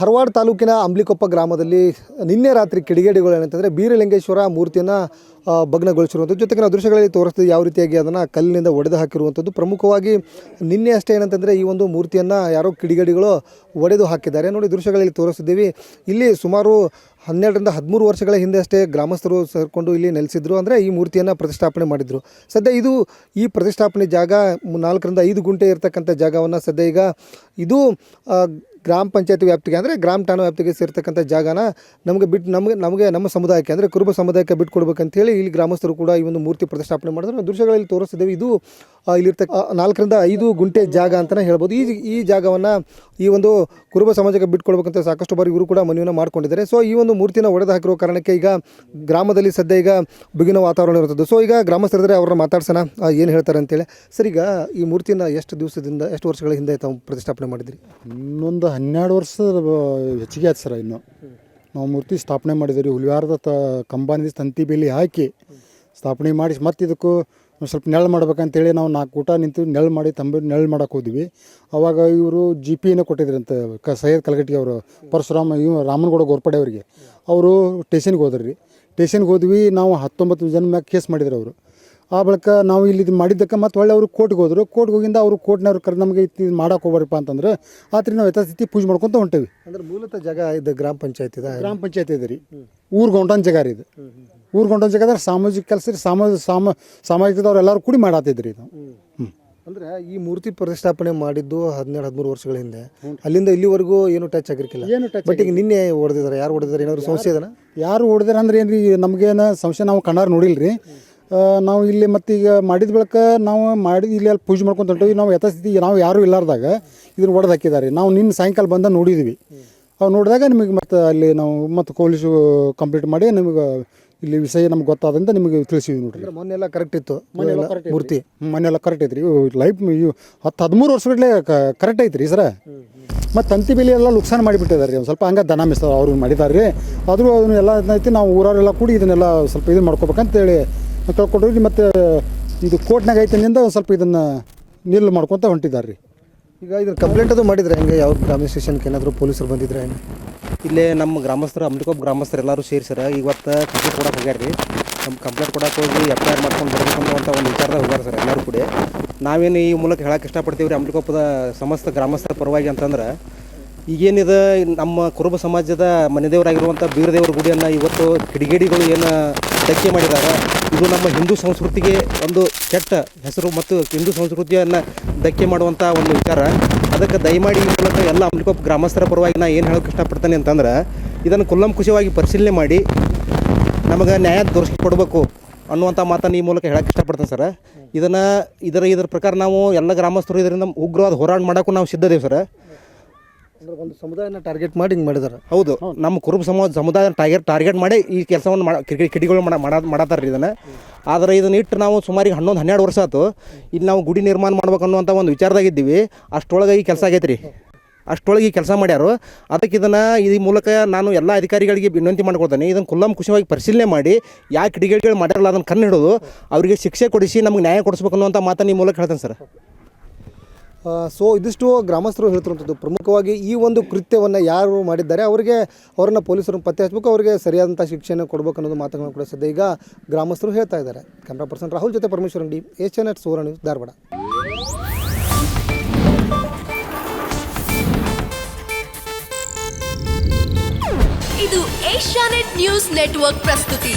ಧಾರವಾಡ ತಾಲೂಕಿನ ಅಂಬ್ಲಿಕೊಪ್ಪ ಗ್ರಾಮದಲ್ಲಿ ನಿನ್ನೆ ರಾತ್ರಿ ಕಿಡಿಗೇಡಿಗಳು ಏನಂತಂದರೆ ಬೀರಲಿಂಗೇಶ್ವರ ಮೂರ್ತಿಯನ್ನು ಭಗ್ನಗೊಳಿಸಿರುವಂಥದ್ದು. ಜೊತೆಗೆ ನಾವು ದೃಶ್ಯಗಳಲ್ಲಿ ತೋರಿಸ್ತೀವಿ ಯಾವ ರೀತಿಯಾಗಿ ಅದನ್ನು ಕಲ್ಲಿನಿಂದ ಒಡೆದು ಹಾಕಿರುವಂಥದ್ದು. ಪ್ರಮುಖವಾಗಿ ನಿನ್ನೆ ಅಷ್ಟೇ ಏನಂತಂದರೆ ಈ ಒಂದು ಮೂರ್ತಿಯನ್ನು ಯಾರೋ ಕಿಡಿಗೇಡಿಗಳು ಒಡೆದು ಹಾಕಿದ್ದಾರೆ. ನೋಡಿ, ದೃಶ್ಯಗಳಲ್ಲಿ ತೋರಿಸ್ತಿದ್ದೀವಿ. ಇಲ್ಲಿ ಸುಮಾರು 12 ರಿಂದ 13 ವರ್ಷಗಳ ಹಿಂದೆ ಅಷ್ಟೇ ಗ್ರಾಮಸ್ಥರು ಸೇರಿಕೊಂಡು ಇಲ್ಲಿ ನೆಲೆಸಿದ್ರು. ಅಂದರೆ ಈ ಮೂರ್ತಿಯನ್ನು ಪ್ರತಿಷ್ಠಾಪನೆ ಮಾಡಿದರು. ಸದ್ಯ ಈ ಪ್ರತಿಷ್ಠಾಪನೆ ಜಾಗ 4 ರಿಂದ 5 ಗುಂಟೆ ಇರತಕ್ಕಂಥ ಜಾಗವನ್ನು ಸದ್ಯ ಈಗ ಇದು ಗ್ರಾಮ ಪಂಚಾಯತಿ ವ್ಯಾಪ್ತಿಗೆ ಅಂದರೆ ಗ್ರಾಮ ಠಾಣಾ ವ್ಯಾಪ್ತಿಗೆ ಸೇರ್ತಕ್ಕಂಥ ಜಾಗನ ನಮಗೆ ನಮ್ಮ ಸಮುದಾಯಕ್ಕೆ ಅಂದರೆ ಕುರುಬ ಸಮುದಾಯಕ್ಕೆ ಬಿಟ್ಕೊಡ್ಬೇಕಂತೇಳಿ ಇಲ್ಲಿ ಗ್ರಾಮಸ್ಥರು ಕೂಡ ಈ ಒಂದು ಮೂರ್ತಿ ಪ್ರತಿಷ್ಠಾಪನೆ ಮಾಡಿದ್ರು. ದೃಶ್ಯಗಳಲ್ಲಿ ತೋರಿಸ್ತಿದ್ದೇವೆ. ಇದು ಇಲ್ಲಿರ್ತಕ್ಕ 4 ರಿಂದ 5 ಗುಂಟೆ ಜಾಗ ಅಂತಲೇ ಹೇಳ್ಬೋದು. ಈ ಜಾಗವನ್ನು ಈ ಒಂದು ಕುರುಬ ಸಮಾಜಕ್ಕೆ ಬಿಟ್ಕೊಡ್ಬೇಕಂತ ಸಾಕಷ್ಟು ಬಾರಿ ಇವರು ಕೂಡ ಮನವಿಯನ್ನು ಮಾಡ್ಕೊಂಡಿದ್ದಾರೆ. ಸೊ ಈ ಒಂದು ಮೂರ್ತಿನ ಒಡೆದು ಹಾಕಿರೋ ಕಾರಣಕ್ಕೆ ಈಗ ಗ್ರಾಮದಲ್ಲಿ ಸದ್ಯ ಈಗ ಬಿಗಿನ ವಾತಾವರಣ ಇರುತ್ತದೆ. ಸೊ ಈಗ ಗ್ರಾಮಸ್ಥರಿದ್ರೆ ಅವ್ರನ್ನ ಮಾತಾಡ್ಸೋಣ ಏನು ಹೇಳ್ತಾರೆ ಅಂತೇಳಿ. ಸರ್, ಈಗ ಈ ಮೂರ್ತಿನ ಎಷ್ಟು ವರ್ಷಗಳ ಹಿಂದೆ ತಾವು ಪ್ರತಿಷ್ಠಾಪನೆ ಮಾಡಿದ್ರಿ? ಇನ್ನೊಂದು 12 ವರ್ಷ ಹೆಚ್ಚಿಗೆ ಆಯ್ತು ಸರ್. ಇನ್ನು ನಾವು ಮೂರ್ತಿ ಸ್ಥಾಪನೆ ಮಾಡಿದ್ದೀವಿ. ಹುಲಿವಾರದ ಕಂಬಾನಿದ ತಂತಿ ಬೇಲಿ ಹಾಕಿ ಸ್ಥಾಪನೆ ಮಾಡಿ ಮತ್ತು ಇದಕ್ಕೂ ಸ್ವಲ್ಪ ನೆರಳು ಮಾಡ್ಬೇಕಂತೇಳಿ ನಾವು 4 ಊಟ ನಿಂತು ನೆರಳು ಮಾಡಿ ನೆರಳು ಮಾಡೋಕೆ ಹೋದ್ವಿ. ಅವಾಗ ಇವರು GPನ ಕೊಟ್ಟಿದ್ರಂತೆ ಸೈಯದ್ ಕಲಗಟ್ಟಿ ಅವರು, ಪರಶುರಾಮ ರಾಮನಗೌಡ ಗೋರ್ಪಡೆ ಅವರಿಗೆ. ಅವರು ಸ್ಟೇಷನ್ಗೆ ಹೋದ್ರಿ. ಸ್ಟೇಷನ್ಗೆ ಹೋದ್ವಿ. ನಾವು 19 ಜನ ಮ್ಯಾಗ ಕೇಸ್ ಮಾಡಿದ್ರು ಅವರು. ಆ ಬಳಿಕ ನಾವು ಇಲ್ಲಿ ಇದು ಮಾಡಿದ್ದಕ್ಕೆ ಮತ್ತು ಒಳ್ಳೆ ಅವರು ಕೋರ್ಟ್ಗೆ ಹೋದರು. ಕೋರ್ಟ್ಗೆ ಹೋಗಿಂದ ಅವರು ಕೋರ್ಟ್ನವ್ರು ಕರೆದು ನಮಗೆ ಇದು ಮಾಡೋಕೆ ಹೋಗ್ಬಾರಪ್ಪ ಅಂತಂದ್ರೆ ಆತ್ರಿ ನಾವು ಯಥಾಸ್ಥಿತಿ ಪೂಜೆ ಮಾಡ್ಕೊತ ಹೊಂಟೇವಿ. ಅಂದ್ರೆ ಮೂಲತಃ ಜಾಗ ಇದು ಗ್ರಾಮ ಪಂಚಾಯತಿ ಇದೆ ರೀ. ಊರು ಗೌಂಡನ ಜಾಗ ರೀ ಇದು. ಊರು ಗೌಂಡನ ಜಾಗ ಅಂದ್ರೆ ಸಾಮಾಜಿಕ ಕೆಲಸ ರೀ. ಸಾಮಾಜಿಕದವ್ರು ಎಲ್ಲರೂ ಕೂಡಿ ಮಾಡತ್ತಿದ್ರಿ ಇದು. ಅಂದರೆ ಈ ಮೂರ್ತಿ ಪ್ರತಿಷ್ಠಾಪನೆ ಮಾಡಿದ್ದು 12-13 ವರ್ಷಗಳ ಹಿಂದೆ. ಅಲ್ಲಿಂದ ಇಲ್ಲಿವರೆಗೂ ಏನು ಟಚ್ ಆಗಿರ್ಕಿಲ್ಲ. ಬಟ್ ಈಗ ನಿನ್ನೆ ಹೊಡೆದಿದ್ದಾರೆ. ಯಾರು ಹೊಡೆದಿದ್ದಾರೆ? ಏನಾದ್ರು ಸಮಸ್ಯೆ ಇದೆನಾ? ಯಾರು ಹೊಡೆದಾರೆ ಅಂದ್ರೆ ಏನು ರೀ, ನಮಗೇನು ಸಂಶಯ. ನಾವು ಕಣ್ಣಾರು ನೋಡಿಲ್ಲ ರೀ. ನಾವು ಇಲ್ಲಿ ಮತ್ತು ಈಗ ಮಾಡಿದ ಬಳಿಕ ನಾವು ಇಲ್ಲಿ ಪೂಜೆ ಮಾಡ್ಕೊಂತ ಹೊಂಟೀವಿ. ನಾವು ಯಥಾಸ್ಥಿತಿ ನಾವು ಯಾರೂ ಇಲ್ಲಾರ್ದಾಗ ಇದನ್ನು ಒಡೆದು ಹಾಕಿದ್ದಾರೆ. ನಾವು ನಿನ್ನ ಸಾಯಂಕಾಲ ಬಂದ ನೋಡಿದ್ವಿ. ಅವು ನೋಡಿದಾಗ ನಿಮಗೆ ಮತ್ತು ಅಲ್ಲಿ ನಾವು ಮತ್ತು ಪೊಲೀಸು ಕಂಪ್ಲೀಟ್ ಮಾಡಿ ನಿಮಗೆ ಇಲ್ಲಿ ವಿಷಯ ನಮ್ಗೆ ಗೊತ್ತಾದಂತ ನಿಮಗೆ ತಿಳಿಸಿದ್ವಿ ನೋಡ್ರಿ. ಮೊನ್ನೆಲ್ಲ ಕರೆಕ್ಟ್ ಇತ್ತು ಮೂರ್ತಿ. ಮೊನ್ನೆಲ್ಲ ಕರೆಕ್ಟ್ ಐತ್ರಿ. ಲೈಫ್ 10-13 ವರ್ಷಗಟ್ಟಲೆ ಕರೆಕ್ಟ್ ಐತ್ರಿ ಸರ. ಮತ್ತು ತಂತಿ ಬೇಲಿ ಎಲ್ಲ ನುಕ್ಸಾನ ಮಾಡಿಬಿಟ್ಟಿದ್ದಾರೆ ರೀ. ಒಂದು ಸ್ವಲ್ಪ ಹಂಗೆ ದನ ಮಿಸ್ತಾವೆ ಅವ್ರು ಮಾಡಿದ್ದಾರೆ ರೀ. ಆದರೂ ಅದನ್ನೆಲ್ಲ ಐತಿ. ನಾವು ಊರವರೆಲ್ಲ ಕೂಡಿ ಇದನ್ನೆಲ್ಲ ಸ್ವಲ್ಪ ಇದು ಮಾಡ್ಕೋಬೇಕಂತೇಳಿ ಕೇಳ್ಕೊಡ್ರಿ. ಮತ್ತು ಇದು ಕೋರ್ಟ್ನಾಗ ಐತಿನಿಂದ ಒಂದು ಸ್ವಲ್ಪ ಇದನ್ನು ನಿಲ್ಲು ಮಾಡ್ಕೊತ ಹೊಂಟಿದ್ದಾರೆ ರೀ. ಈಗ ಇದನ್ನು ಕಂಪ್ಲೇಂಟ್ ಅದು ಮಾಡಿದ್ರೆ ಹೆಂಗೆ? ಯಾವ ಗ್ರಾಮ ಸ್ಟೇಷನ್ಗೆ ಏನಾದರೂ ಪೊಲೀಸರು ಬಂದಿದ್ರೆ ಹೆಂಗೆ? ಇಲ್ಲೇ ನಮ್ಮ ಗ್ರಾಮಸ್ಥರು ಅಂಬ್ಲಿಕೊಪ್ಪ ಗ್ರಾಮಸ್ಥರು ಎಲ್ಲರೂ ಸೇರಿಸ್ಯಾರ. ಇವತ್ತು ಕಂಪ್ಲೇಂಟ್ ಕೊಡೋಕೆ ಹೋಗ್ಯಾರ ರೀ. ನಮ್ಮ ಕಂಪ್ಲೇಂಟ್ ಕೊಡೋಕೆ ಹೋಗಿ FIR ಮಾಡ್ಕೊಂಡು ಬರಬೇಕು ಅಂತ ಒಂದು ವಿಚಾರದಾಗ ಹೋಗ್ಯಾರ ಸರ್ ಎಲ್ಲರೂ ಕೂಡ. ನಾವೇನು ಈ ಮೂಲಕ ಹೇಳಕ್ಕೆ ಇಷ್ಟಪಡ್ತೀವಿ ರೀ ಅಂಬ್ಲಿಕೊಪ್ಪದ ಸಮಸ್ತ ಗ್ರಾಮಸ್ಥರ ಪರವಾಗಿ ಅಂತಂದ್ರೆ, ಈಗೇನಿದೆ ನಮ್ಮ ಕುರುಬ ಸಮಾಜದ ಮನೆದೇವರಾಗಿರುವಂಥ ಬೀರದೇವರ ಗುಡಿಯನ್ನು ಇವತ್ತು ಕಿಡಿಗೇಡಿಗಳು ಏನು ಧಕ್ಕೆ ಮಾಡಿದ್ದಾರೆ, ಇದು ನಮ್ಮ ಹಿಂದೂ ಸಂಸ್ಕೃತಿಗೆ ಒಂದು ಕೆಟ್ಟ ಹೆಸರು ಮತ್ತು ಹಿಂದೂ ಸಂಸ್ಕೃತಿಯನ್ನು ಧಕ್ಕೆ ಮಾಡುವಂಥ ಒಂದು ವಿಚಾರ. ಅದಕ್ಕೆ ದಯಮಾಡಿ ಈ ಮೂಲಕ ಎಲ್ಲ ಅಂಬ್ಲಿಕೊಪ್ಪ ಗ್ರಾಮಸ್ಥರ ಪರವಾಗಿ ನಾನು ಏನು ಹೇಳೋಕ್ಕೆ ಇಷ್ಟಪಡ್ತೇನೆ ಅಂತಂದ್ರೆ, ಇದನ್ನು ಕುಲ್ಲಂಕುಷವಾಗಿ ಪರಿಶೀಲನೆ ಮಾಡಿ ನಮಗೆ ನ್ಯಾಯ ದೊರಕಿಕೊಡ್ಬೇಕು ಅನ್ನುವಂಥ ಮಾತನ್ನು ಈ ಮೂಲಕ ಹೇಳೋಕ್ಕೆ ಇಷ್ಟಪಡ್ತೇನೆ ಸರ್. ಇದರ ಪ್ರಕಾರ ನಾವು ಎಲ್ಲ ಗ್ರಾಮಸ್ಥರು ಇದರಿಂದ ಉಗ್ರವಾದ ಹೋರಾಟ ಮಾಡೋಕ್ಕೂ ನಾವು ಸಿದ್ಧದೇವೆ ಸರ್. ಒಂದು ಸಮುದಾಯನ ಟಾರ್ಗೆಟ್ ಮಾಡಿ ಹಿಂಗೆ ಮಾಡಿದ್ದಾರೆ. ಹೌದು, ನಮ್ಮ ಕುರುಬ ಸಮುದಾಯ ಟಾರ್ಗೆಟ್ ಮಾಡಿ ಈ ಕೆಲಸವನ್ನು ಕಿಡಿಗಳು ಮಾಡತ್ತಾರ ರೀ ಇದನ್ನು. ಆದರೆ ಇದನ್ನ ಇಟ್ಟು ನಾವು ಸುಮಾರಿಗೆ 11-12 ವರ್ಷ ಆಯ್ತು ಇಲ್ಲಿ ನಾವು ಗುಡಿ ನಿರ್ಮಾಣ ಮಾಡ್ಬೇಕು ಅನ್ನುವಂಥ ಒಂದು ವಿಚಾರದಾಗಿದ್ದೀವಿ. ಅಷ್ಟೊಳಗೆ ಈ ಕೆಲಸ ಆಗೈತೆ ರೀ. ಅಷ್ಟೊಳಗೆ ಈ ಕೆಲಸ ಮಾಡ್ಯಾರು. ಅದಕ್ಕೆ ಇದನ್ನು ಈ ಮೂಲಕ ನಾನು ಎಲ್ಲ ಅಧಿಕಾರಿಗಳಿಗೆ ವಿನಂತಿ ಮಾಡ್ಕೊಳ್ತೇನೆ, ಇದನ್ನು ಕುಲ್ಲಂಕುಷವಾಗಿ ಪರಿಶೀಲನೆ ಮಾಡಿ ಯಾವ ಕಿಡಿಗೇಡಿಗಳು ಮಾಡ್ಯಾರಲ್ಲ ಅದನ್ನು ಕಣ್ಣು ಹಿಡಿದು ಅವರಿಗೆ ಶಿಕ್ಷೆ ಕೊಡಿಸಿ ನಮಗೆ ನ್ಯಾಯ ಕೊಡಿಸ್ಬೇಕು ಅನ್ನುವಂಥ ಮಾತನ್ನು ಈ ಮೂಲಕ ಹೇಳ್ತೇನೆ ಸರ್. ಸೊ ಇದಿಷ್ಟು ಗ್ರಾಮಸ್ಥರು ಹೇಳ್ತಿರುವಂಥದ್ದು. ಪ್ರಮುಖವಾಗಿ ಈ ಒಂದು ಕೃತ್ಯವನ್ನು ಯಾರು ಮಾಡಿದ್ದಾರೆ ಅವರನ್ನು ಪೊಲೀಸರು ಪತ್ತೆ ಹಚ್ಚಬೇಕು, ಅವರಿಗೆ ಸರಿಯಾದಂಥ ಶಿಕ್ಷೆಯನ್ನು ಕೊಡಬೇಕು ಅನ್ನೋದು ಮಾತುಗಳನ್ನು ಕೂಡ ಸದ್ಯ ಈಗ ಗ್ರಾಮಸ್ಥರು ಹೇಳ್ತಾ ಇದ್ದಾರೆ. ಕ್ಯಾಮ್ರಾ ಪರ್ಸನ್ ರಾಹುಲ್ ಜೊತೆ ಪರಮೇಶ್ವರ್ ಅಂಗಡಿ, ಏಷ್ಯಾನೆಟ್ ಸುವರ್ಣ ನ್ಯೂಸ್, ಧಾರವಾಡ. ಇದು ಏಷ್ಯಾನೆಟ್ ನ್ಯೂಸ್ ನೆಟ್ವರ್ಕ್ ಪ್ರಸ್ತುತಿ.